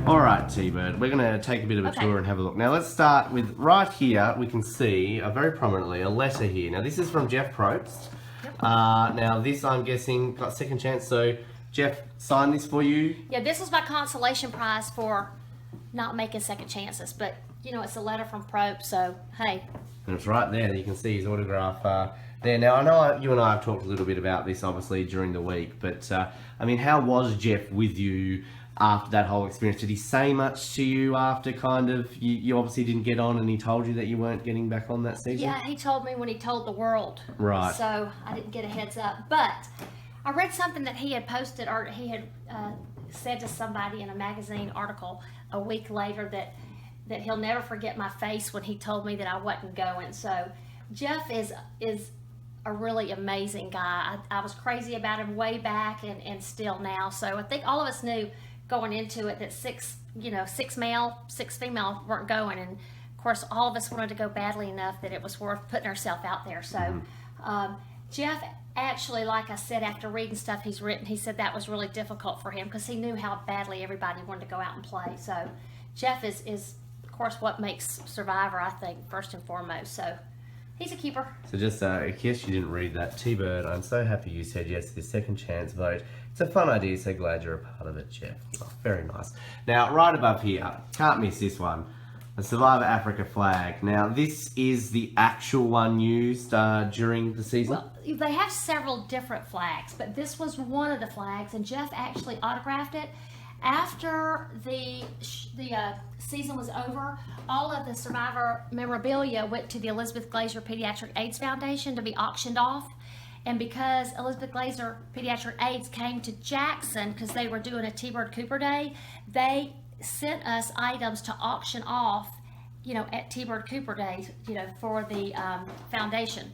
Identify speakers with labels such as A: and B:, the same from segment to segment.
A: All right, T-Bird, we're going to take a bit of a tour and have a look. Now, let's start with right here. We can see very prominently a letter here. Now, this is from Jeff Probst. Yep. Now, this, I'm guessing, got second chance. So, Jeff signed this for you?
B: Yeah, this was my consolation prize for not making second chances. But, you know, it's a letter from Probst, so, hey.
A: And it's right there. You can see his autograph there. Now, I know you and I have talked a little bit about this, obviously, during the week. But, I mean, how was Jeff with you after that whole experience? Did he say much to you after kind of, you obviously didn't get on and he told you that you weren't getting back on that season?
B: Yeah, he told me when he told the world.
A: Right.
B: So I didn't get a heads up. But I read something that he had posted, or he had said to somebody in a magazine article a week later that he'll never forget my face when he told me that I wasn't going. So Jeff is a really amazing guy. I was crazy about him way back and still now. So I think all of us knew going into it that six male, 6 female weren't going, and of course all of us wanted to go badly enough that it was worth putting ourselves out there. So Jeff actually, like I said, after reading stuff he's written, he said that was really difficult for him because he knew how badly everybody wanted to go out and play. So Jeff is of course what makes Survivor, I think, first and foremost. So he's a keeper.
A: So just in case you didn't read that, T-Bird, I'm so happy you said yes to this second chance vote. It's a fun idea, so glad you're a part of it, Jeff. Oh, very nice. Now, right above here, can't miss this one, the Survivor Africa flag. Now, this is the actual one used during the season?
B: Well, they have several different flags, but this was one of the flags, and Jeff actually autographed it. After the season was over, all of the Survivor memorabilia went to the Elizabeth Glaser Pediatric AIDS Foundation to be auctioned off. And because Elizabeth Glaser Pediatric AIDS came to Jackson because they were doing a T-Bird Cooper Day, they sent us items to auction off, you know, at T-Bird Cooper Day, you know, for the foundation.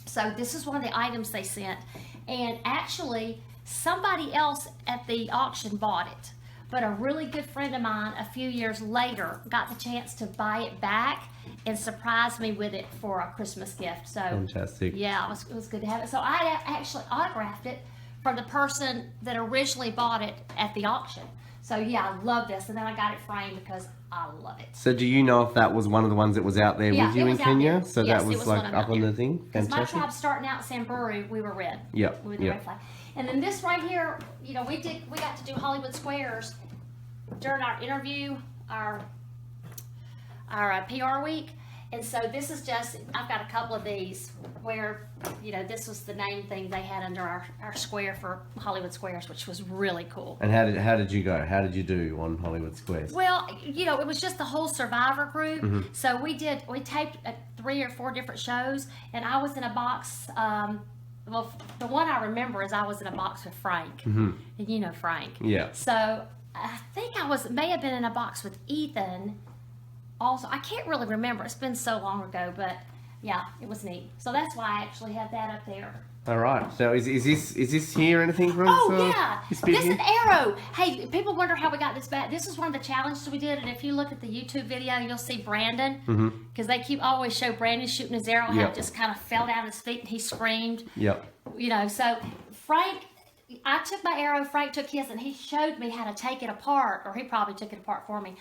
B: So this is one of the items they sent. And actually, somebody else at the auction bought it. But a really good friend of mine a few years later got the chance to buy it back and surprise me with it for a Christmas gift. So
A: fantastic.
B: Yeah, it was good to have it. So I actually autographed it from the person that originally bought it at the auction. So yeah, I love this. And then I got it framed because I love it.
A: So do you know if that was one of the ones that was out there with you in Kenya? So
B: yes,
A: that was like up on the thing?
B: Because my tribe starting out in Samburu, we were red.
A: Yep.
B: We were the red flag. And then this right here, you know, we got to do Hollywood Squares during our interview, our PR week. And so this is just, I've got a couple of these where, you know, this was the name thing they had under our square for Hollywood Squares, which was really cool.
A: And how did you go? How did you do on Hollywood Squares?
B: Well, you know, it was just the whole Survivor group. Mm-hmm. So we taped 3 or 4 different shows, and I was in a box. Well, the one I remember is I was in a box with Frank, and you know Frank.
A: Yeah.
B: So I think may have been in a box with Ethan. Also, I can't really remember. It's been so long ago, but yeah, it was neat. So that's why I actually have that up there.
A: All right. So is this here anything from?
B: Oh yeah, this is an arrow. Hey, people wonder how we got this back. This is one of the challenges we did, and if you look at the YouTube video, you'll see Brandon because they always show Brandon shooting his arrow. How it just kind of fell down his feet and he screamed.
A: Yep.
B: You know, so Frank. I took my arrow, Frank took his, and he showed me how to take it apart, or he probably took it apart for me,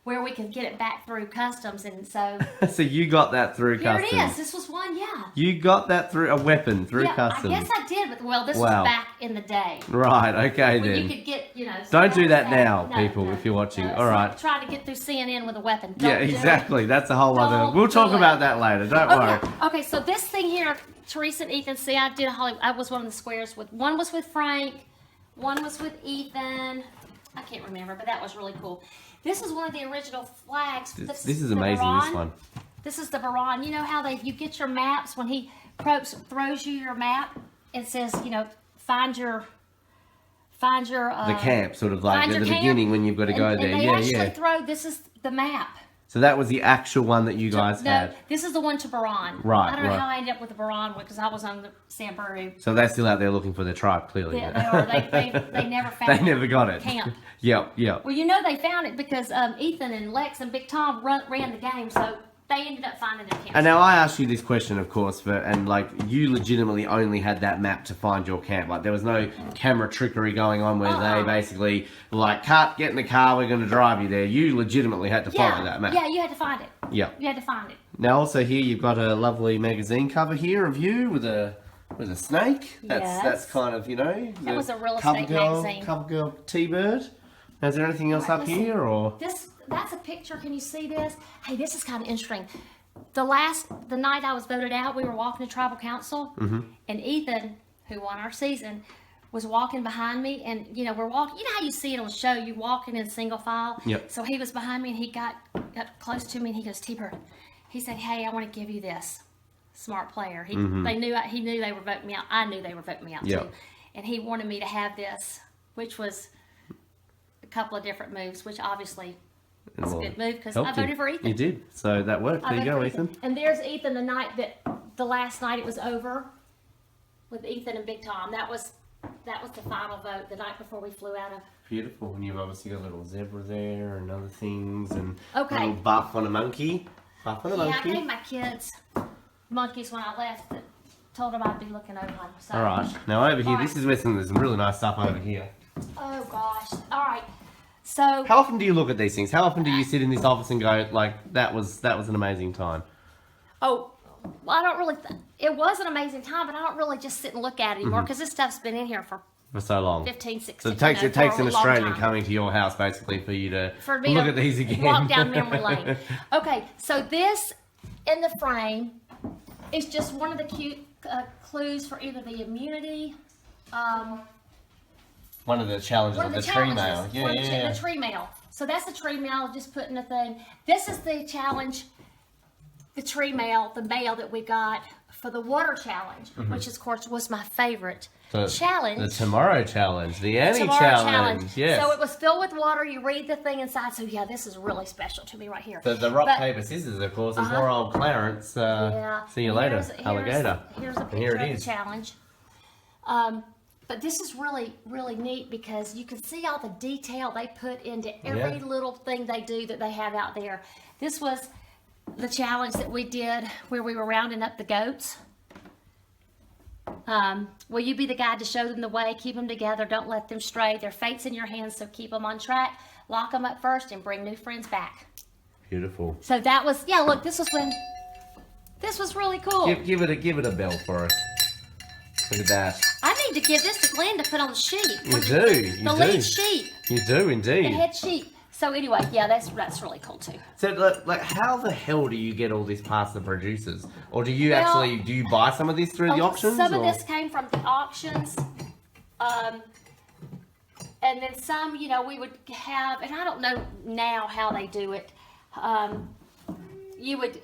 B: where we could get it back through customs, and so...
A: So you got that through customs?
B: Here it is. This was one, yeah.
A: You got that through a weapon, through customs?
B: I guess I did, but, well, this was back in the day.
A: Right, okay
B: when
A: then.
B: you could get, you know...
A: Don't do that now, people, if you're watching. All right.
B: Like trying to get through CNN with a weapon.
A: Yeah, exactly. That's a whole other... We'll talk about that later, don't worry.
B: Okay, so this thing here, Teresa and Ethan, see, I was one of the squares with... One was with Frank, one was with Ethan. I can't remember, but that was really cool. This is one of the original flags.
A: This is amazing,
B: Baron.
A: this one.
B: This is the Baron. You know how you get your maps when he throws you your map? It says, you know, find your
A: the camp, sort of like at the beginning when you've got to go there.
B: And they actually throw, this is the map.
A: So that was the actual one that you guys had?
B: No, this is the one to Baron.
A: Right,
B: I don't know how I ended up with the Baron one because I was on the Samburu.
A: So they're still out there looking for their tribe, clearly.
B: Yeah, they are. They never found it.
A: They never got it.
B: Camp.
A: Yep.
B: Well, you know they found it because Ethan and Lex and Big Tom ran the game, so they ended up finding their camp.
A: And now I asked you this question, of course, and like you legitimately only had that map to find your camp. Like there was no camera trickery going on where they basically like, cut, get in the car, we're going to drive you there. You legitimately had to follow that map.
B: Yeah, you had to find it.
A: Yeah.
B: You had to find it.
A: Now also here you've got a lovely magazine cover here of you with a snake. That's kind of, you know.
B: That was a real estate magazine.
A: CoverGirl T-Bird. Is there anything else up here or?
B: That's a picture. Can you see this? Hey, this is kind of interesting. The night I was voted out, we were walking to tribal council, and Ethan, who won our season, was walking behind me, and you know we're walking. You know how you see it on the show, you walking in single file.
A: Yep.
B: So he was behind me, and he got close to me, and he goes, T-Bird. He said, "Hey, I want to give you this." Smart player. He knew they were voting me out. I knew they were voting me out too, and he wanted me to have this, which was a couple of different moves, which obviously. It's a good move because I voted for Ethan.
A: You did, so that worked. There you go, Ethan.
B: And there's Ethan the last night it was over with Ethan and Big Tom. That was the final vote the night before we flew out of.
A: Beautiful, and you've obviously got a little zebra there and other things, and
B: a
A: little buff on a monkey.
B: Yeah, I gave my kids monkeys when I left. That told them I'd be looking over them. So.
A: All right, now over here, this is where there's some really nice stuff over here.
B: Oh gosh! All right. So
A: how often do you look at these things? How often do you sit in this office and go, like, that was an amazing time?
B: Oh, well, I don't really. It was an amazing time, but I don't really just sit and look at it anymore because this stuff's been in here for
A: so long.
B: 15, 16.
A: So it takes an Australian coming to your house basically for you to look at these again.
B: Walk down memory lane. Okay, so this in the frame is just one of the cute clues for either the immunity.
A: One of the challenges of the tree mail. Yeah.
B: The tree mail. So that's the tree mail, just putting a thing. This is the challenge, the tree mail, the mail that we got for the water challenge, which of course was my favorite challenge.
A: The tomorrow challenge, the Annie challenge. Yes.
B: So it was filled with water. You read the thing inside. So yeah, this is really special to me right here.
A: The rock, paper, scissors, of course, is poor old Clarence. See you later, alligator.
B: Here's a picture of the challenge. But this is really, really neat because you can see all the detail they put into every little thing they do that they have out there. This was the challenge that we did where we were rounding up the goats. Will you be the guide to show them the way? Keep them together. Don't let them stray. Their fate's in your hands, so keep them on track. Lock them up first and bring new friends back.
A: Beautiful.
B: So that was, look, this was really cool.
A: Give it a bell for us. Look at that.
B: I need to give this to Glenn to put on the sheet.
A: You do.
B: The lead sheet.
A: You do indeed.
B: The head sheet. So anyway, yeah, that's really cool too.
A: So like, how the hell do you get all this past the producers, or do you buy some of this through the auctions?
B: Some of this came from the auctions, and then some, we would have, and I don't know now how they do it. You would.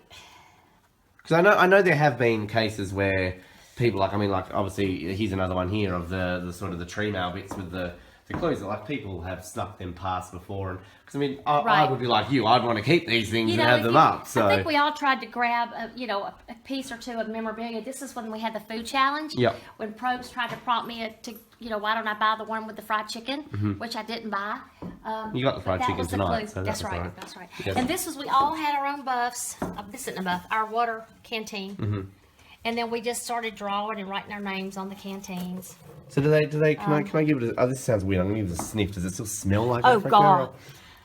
A: Because I know there have been cases where people obviously here's another one here of the sort of the tree mail bits with the clues that like people have snuck them past before, and because I would be like you, I'd want to keep these things and have them up. So
B: I think we all tried to grab a piece or two of memorabilia. This is when we had the food challenge.
A: Yep.
B: When Probes tried to prompt me to why don't I buy the one with the fried chicken, which I didn't buy.
A: You got the fried chicken tonight, so
B: that's right. That's right. Yes. And this was we all had our own buffs. This isn't a buff. Our water canteen. And then we just started drawing and writing our names on the canteens.
A: So do they? Can I give it? This sounds weird. I'm gonna give it a sniff. Does it still smell like?
B: Oh God.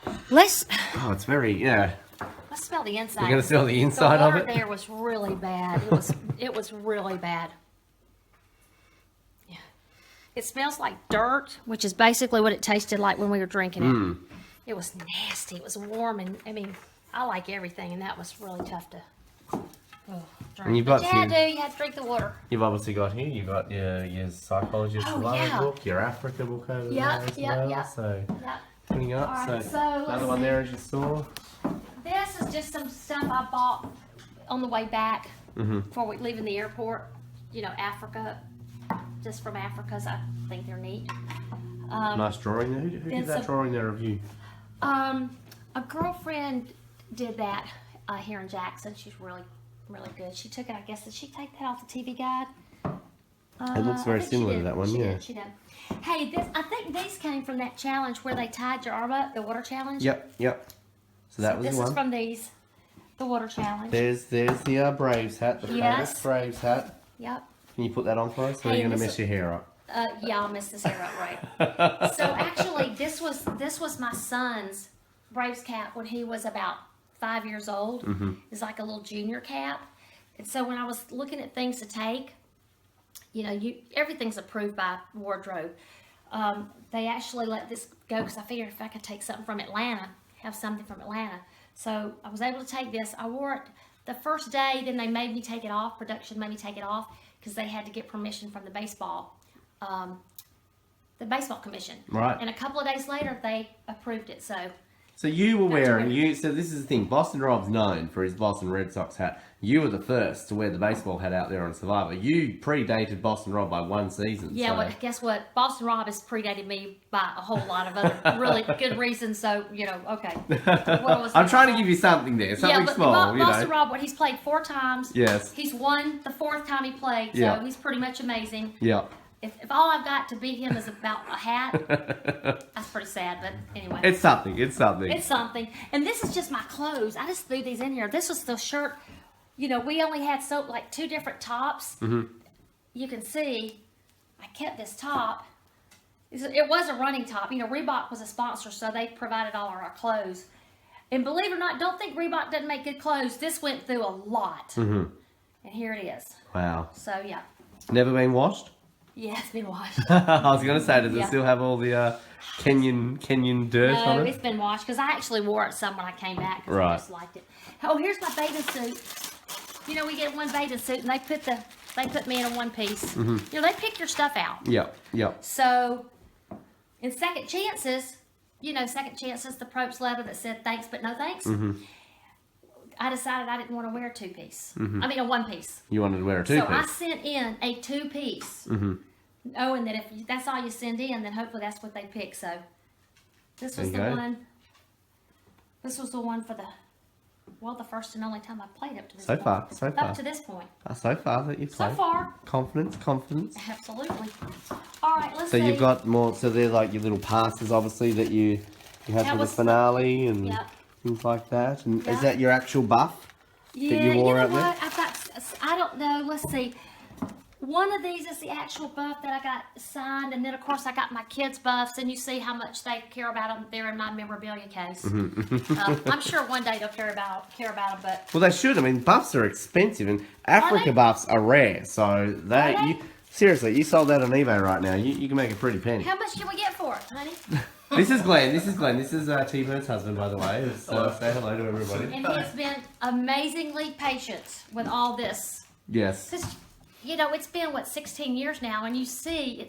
A: Oh, it's very
B: Let's smell the inside.
A: You're gonna smell the inside of it.
B: The water there was really bad. It was really bad. Yeah. It smells like dirt, which is basically what it tasted like when we were drinking it. It was nasty. It was warm, and I like everything, and that was really tough to. Drink.
A: And you've got
B: you had to drink the water.
A: You've obviously got here. You've got your psychology of survival book, your Africa book over there as well. So putting up.
B: Right, so
A: another one there as you saw.
B: This is just some stuff I bought on the way back before we leaving the airport. Africa, just from Africa. So I think they're neat.
A: Nice drawing there. Who did that drawing there of you?
B: A girlfriend did that here in Jackson. She's really good. She took it, I guess. Did she take that off the TV guide?
A: It looks very similar to that one, yeah.
B: She did. Hey, I think these came from that challenge where they tied your arm up, the water challenge.
A: Yep. So that was the one.
B: This is from these. The water challenge.
A: There's the Braves hat, the famous Braves hat.
B: Yep.
A: Can you put that on for us, or are you going to mess your hair up?
B: Yeah, I'll mess this hair up, right. So actually, this was my son's Braves cap when he was about 5 years old.
A: Mm-hmm.
B: It's like a little junior cap. And so when I was looking at things to take, you know, everything's approved by wardrobe. They actually let this go because I figured if I could take something from Atlanta, have something from Atlanta. So I was able to take this. I wore it the first day, then they made me take it off. Production made me take it off because they had to get permission from the baseball commission.
A: Right.
B: And a couple of days later, they approved it.
A: So you were wearing, so this is the thing, Boston Rob's known for his Boston Red Sox hat. You were the first to wear the baseball hat out there on Survivor. You predated Boston Rob by 1 season.
B: Yeah,
A: so.
B: well, guess what? Boston Rob has predated me by a whole lot of other really good reasons, so, you know, okay.
A: I'm trying to give you something there, something small, you know.
B: Boston Rob, he's played 4 times.
A: Yes.
B: He's won the 4th time he played, so he's pretty much amazing.
A: Yeah.
B: If all I've got to beat him is about a hat, that's pretty sad, but anyway.
A: It's something. It's something.
B: It's something. And this is just my clothes. I just threw these in here. This was the shirt. You know, we only had 2 different tops.
A: Mm-hmm.
B: You can see I kept this top. It was a running top. You know, Reebok was a sponsor, so they provided all of our clothes. And believe it or not, don't think Reebok doesn't make good clothes. This went through a lot.
A: Mm-hmm.
B: And here it is.
A: Wow.
B: So, yeah.
A: Never been washed?
B: Yeah, it's been washed.
A: I was going to say, does it still have all the Kenyan dirt on it?
B: No, it's been washed because I actually wore it some when I came back because I just liked it. Oh, here's my bathing suit. You know, we get one bathing suit and they put me in a one piece.
A: Mm-hmm.
B: You know, they pick your stuff out.
A: Yep, yep.
B: So, in Second Chances, you know, Second Chances, the Probst letter that said thanks but no thanks.
A: Mm-hmm.
B: I decided I didn't want to wear a 2-piece.
A: Mm-hmm.
B: I mean, a 1-piece.
A: You wanted to wear a 2-piece.
B: So I sent in a 2-piece, knowing that if that's all you send in, then hopefully that's what they pick. So this was the one. This was the one for the first and only time I played up to this point. Up to this point.
A: So far that you've played.
B: So far.
A: Confidence.
B: Absolutely. All right, let's see.
A: So you've got more. So they're like your little passes, obviously, that you had for the finale and.
B: Yep.
A: Things like that. And is that your actual buff that you wore out there?
B: I don't know. Let's see. One of these is the actual buff that I got signed, and then of course I got my kids' buffs, and you see how much they care about them. They're in my memorabilia case. I'm sure one day they'll care about them, but
A: well, they should. I mean, buffs are expensive, and Africa buffs are rare. So seriously, you sold that on eBay right now. You can make a pretty penny.
B: How much can we get for it, honey?
A: This is Glenn. This is T-Bird's husband, by the way. So say hello to everybody.
B: And he has been amazingly patient with all this.
A: Yes.
B: Because, you know, it's been, 16 years now, and you see,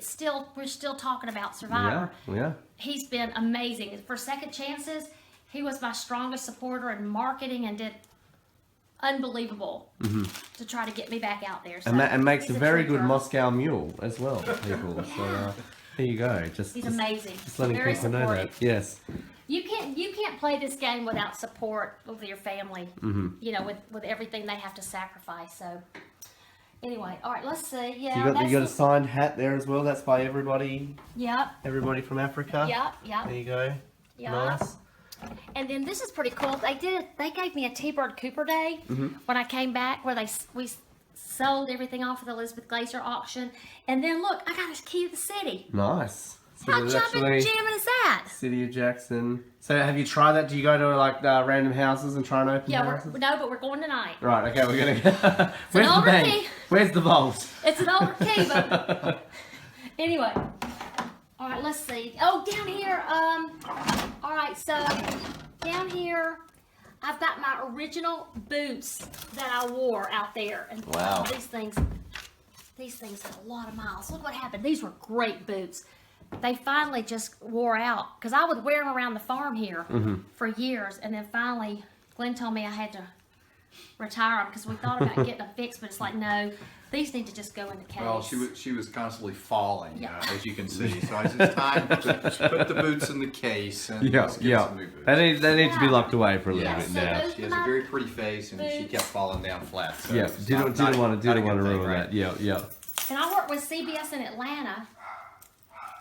B: we're still talking about Survivor.
A: Yeah.
B: He's been amazing. For Second Chances, he was my strongest supporter in marketing and did unbelievable to try to get me back out there. So
A: and makes a very good Moscow mule as well, people. So there you go.
B: He's amazing.
A: Just letting
B: very
A: people
B: supportive.
A: know that. Yes.
B: You can't play this game without support with your family. You know, with everything they have to sacrifice. So anyway, all right, let's see. Yeah,
A: you got a signed hat there as well. That's by everybody.
B: Yep.
A: Everybody from Africa.
B: Yep.
A: There you go.
B: Yep.
A: Nice.
B: And then this is pretty cool. They gave me a T-Bird Cooper day when I came back, where we sold everything off at the Elizabeth Glazer auction. And then look, I got a key to the city.
A: Nice. So
B: How jumping and jamming is that?
A: City of Jackson. So have you tried that? Do you go to like random houses and try and open houses?
B: No, but we're going tonight.
A: Right, okay, we're going to go. Where's
B: an
A: the bank?
B: key.
A: Where's the vault?
B: It's an older key, but anyway. All right, let's see. Oh, down here, all right, so down here, I've got my original boots that I wore out there. And
A: wow.
B: These things had a lot of miles. Look what happened. These were great boots. They finally just wore out because I would wear them around the farm here for years. And then finally, Glenn told me I had to retire them because we thought about getting them fixed, but it's like, no, these need to just go in the case.
C: Well, she was constantly falling, as you can see. So it's time to put the boots in the case and let's get some new boots.
A: They need to be locked away for a little bit
B: so
A: now.
B: those
C: She has a very pretty face, and she kept falling down flat. So
A: didn't want to ruin that. Yeah.
B: And I worked with CBS in Atlanta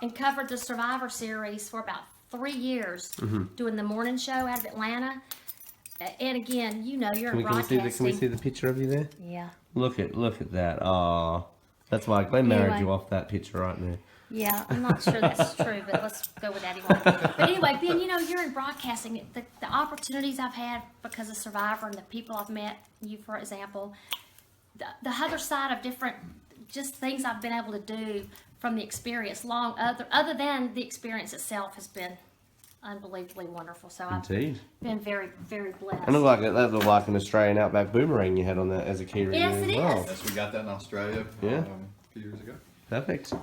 B: and covered the Survivor series for about 3 years, doing the morning show out of Atlanta. And again, you know, you're in
A: Can we
B: broadcasting.
A: see the picture of you there?
B: Yeah.
A: Look at that. Oh, that's why Glenn married
B: Anyway.
A: you off that picture right there.
B: Yeah, I'm not sure that's true, but let's go with that anyway. But anyway, Ben, you know, you're in broadcasting. The opportunities I've had because of Survivor and the people I've met, you for example, the other side of different just things I've been able to do from the experience, other than the experience itself, has been unbelievably wonderful. So
A: Indeed.
B: I've been very, very blessed.
A: And that looked like an Australian Outback boomerang you had on that as a key ring
B: Yes,
A: as
B: it
A: well.
B: is.
C: Yes, we got that in Australia
A: Yeah.
C: a few years ago.
A: Perfect.
B: This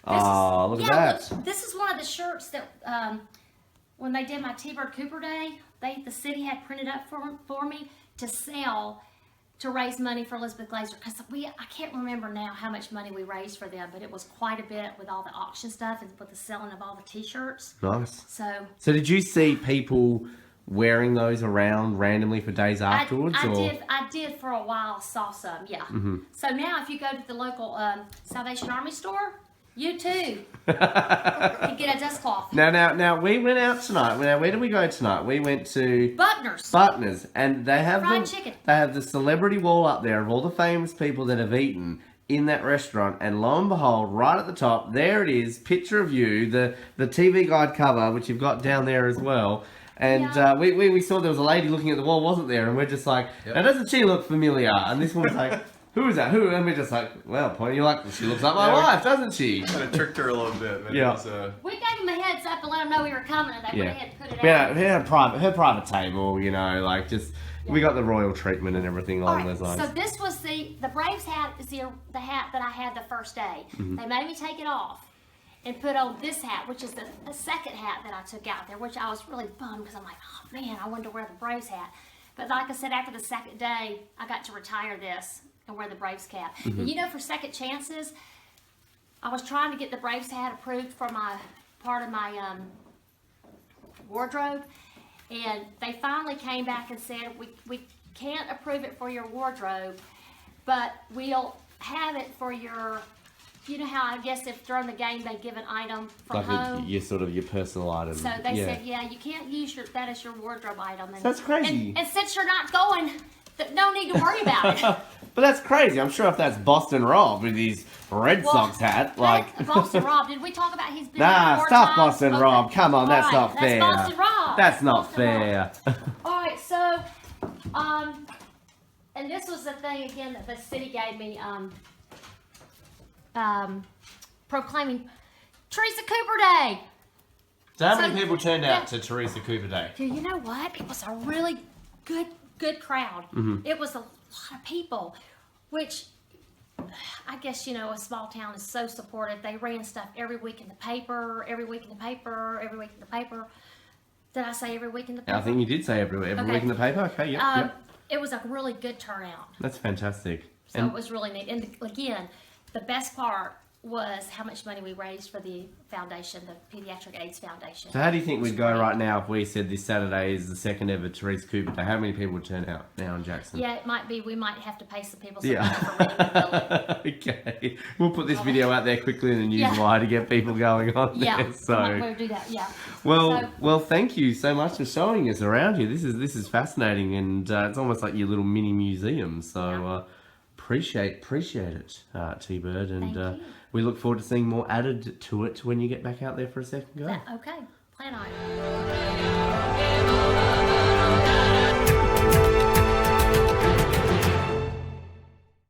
A: Oh, look
B: is,
A: at
B: yeah,
A: that.
B: look, this is one of the shirts that when they did my T-Bird Cooper Day, the city had printed up for me to sell to raise money for Elizabeth Glazer, because I can't remember now how much money we raised for them, but it was quite a bit with all the auction stuff and with the selling of all the T-shirts.
A: Nice.
B: So
A: did you see people wearing those around randomly for days afterwards?
B: I did for a while. Saw some, yeah.
A: Mm-hmm.
B: So now if you go to the local Salvation Army store, you too can get a dust cloth.
A: Now we went out tonight. Now where did we go tonight? We went to
B: Butner's.
A: and they have
B: Fried chicken.
A: They have the celebrity wall up there of all the famous people that have eaten in that restaurant, and lo and behold, right at the top, there it is, picture of you, the TV guide cover, which you've got down there as well. And
B: Yeah.
A: we saw there was a lady looking at the wall, wasn't there? And we're just like,
C: Yep.
A: now doesn't she look familiar? And this one's like, who is that? Who? And we're just like, well, pointing, you're like, she looks like my
C: Yeah, we-
A: wife, doesn't she?
C: Kind of tricked her a little bit. But
A: Yeah.
C: It was,
B: We gave them a heads up to let them know we were coming, and they went ahead and put it out.
A: Yeah, her private table, you know, like just we got the royal treatment and everything
B: All
A: along
B: right,
A: those lines.
B: so this was the Braves hat is the hat that I had the first day.
A: Mm-hmm.
B: They made me take it off and put on this hat, which is the second hat that I took out there, which I was really bummed because I'm like, oh man, I wanted to wear the Braves hat. But like I said, after the second day, I got to retire this and wear the Braves cap.
A: Mm-hmm.
B: And you know, for second chances, I was trying to get the Braves hat approved for my part of my wardrobe, and they finally came back and said, we can't approve it for your wardrobe, but we'll have it for your, you know how I guess if during the game they give an item from
A: like
B: home.
A: your sort of your personal item.
B: So they said, yeah, you can't use that as your wardrobe item. And,
A: That's crazy.
B: And since you're not going, no need to worry about it.
A: But that's crazy. I'm sure if that's Boston Rob with his Red Sox hat, like
B: Boston Rob. Did we talk about he's been
A: nah,
B: there 4
A: stop
B: times?
A: Boston
B: Okay.
A: Rob. Come on,
B: All
A: that's
B: right,
A: not fair.
B: That's Boston Rob.
A: That's not
B: Boston Rob.
A: fair.
B: All right, so, and this was the thing again that the city gave me, proclaiming Teresa Cooper Day.
A: So how
B: many
A: people turned
B: out
A: to Teresa Cooper Day?
B: Do you know what? It was a really good crowd. It was a lot of people, which I guess, you know, a small town is so supportive. They ran stuff every week in the paper, every week in the paper, every week in the paper. Did I say every week in the paper?
A: I think you did say every
B: Okay.
A: week in the paper. Okay, yep.
B: It was a really good turnout.
A: That's fantastic.
B: So
A: And
B: it was really neat. And again, the best part was how much money we raised for the foundation, the Pediatric AIDS Foundation.
A: so how do you think we'd go right now if we said this Saturday is the second ever Teresa Cooper Day? How many people would turn out now in Jackson?
B: Yeah, it might be. We might have to pay some people some
A: Yeah.
B: money for renting the building.
A: Okay. We'll put this video out there quickly in the news wire to get people going on
B: Yeah,
A: there.
B: we might
A: So
B: better do that. Yeah.
A: well, thank you so much for showing us around here. This is fascinating, and it's almost like your little mini museum. So appreciate it, T-Bird, and
B: Thank you.
A: we look forward to seeing more added to it when you get back out there for a second go.
B: Okay. Plan on it.